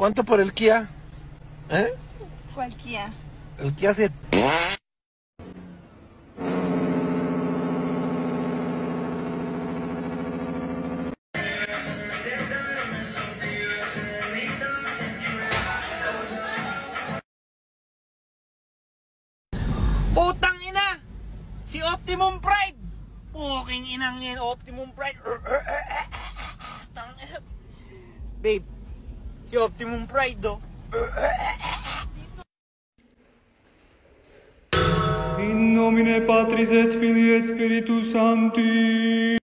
¿Cuánto por el Kia? ¿Eh? ¿Cuál Kia? El Kia se... Putang ina! Si Optimum Pride! Puking inang yan, Optimum Pride! Babe, si Optimum Pride do. In nomine Patris et Filii et Spiritus Sancti.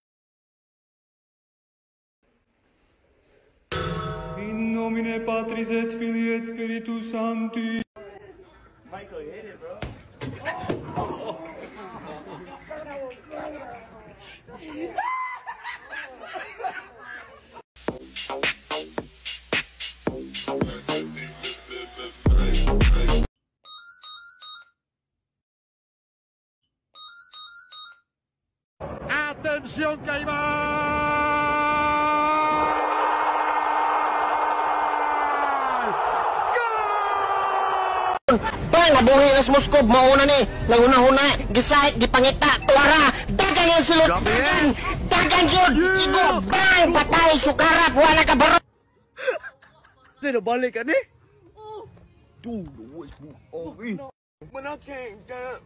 In nomine Patris et Filii et Spiritus Sancti. Michael, you hit it, bro. Atención que ahí va. Bang, nabuhi na sa Moskow, mauna ni. Nanguna-huna, gisahit, gipangita, tuwara. Dagan yung sulot, dagan. Dagan yun. Igo, bang, patay, sukarat, wala ka baro. Sino balik ka ni? Manakeng ka.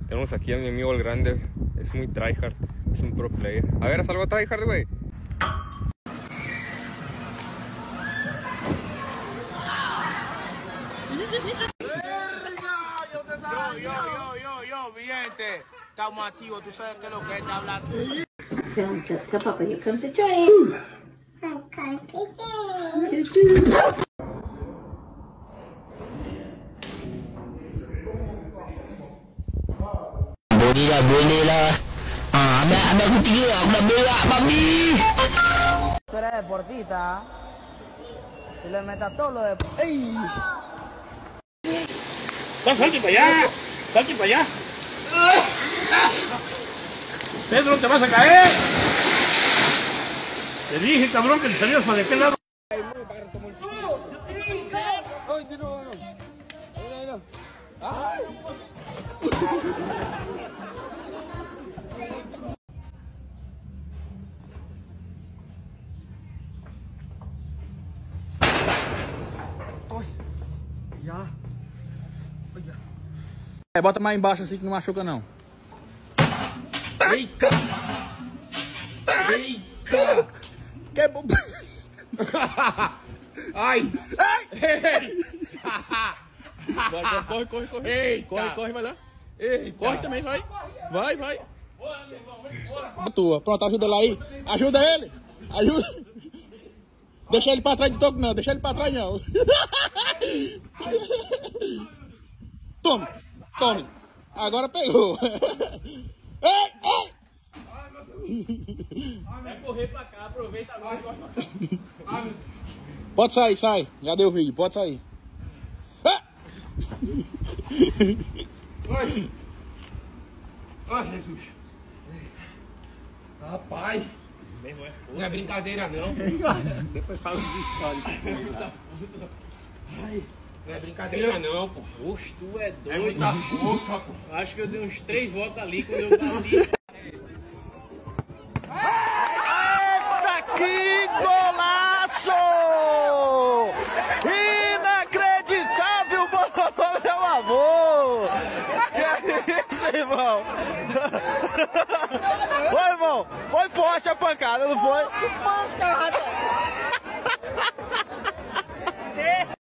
Tenemos aquí a mi amigo el grande, es muy tryhard, es un pro player. A ver, haz algo tryhard, güey. Yo, mi gente. Estamos activos, tú sabes qué es lo que está hablando. Tell Papa, here comes the train. Boleh lah. Ambil aku tiga, aku nak berak, mami. Tú eres deportista. Si le metas todo lo de... ¡Ey! Salte para allá. Salte para allá. Pedro, te vas a caer. Te dije, cabrón, que te salías para de qué lado. Bota mais embaixo assim que não machuca não. Eita! Eita! Que bom. Ai! Corre. Eita! Corre, vai lá. Eita! Corre também, vai. Vai. Tua. Pronto, ajuda lá aí. Ajuda ele. Ajuda. Deixa ele pra trás de toque não. Deixa ele pra trás não. Tome. Agora pegou. Ei! Vai correr pra cá, aproveita agora. Pode sair, sai. Já deu o vídeo, pode sair. Ai, Jesus. Rapaz. Não é brincadeira, não. Depois fala dos históricos. Ai, não é brincadeira, não, pô. Oxe, tu é doido. É muita força, pô. Acho que eu dei uns 3 voltas ali quando eu bati. Eita, que golaço! Inacreditável, Bololô, meu amor! Que é isso, irmão? Foi, irmão? Foi forte a pancada, não foi? Pancada!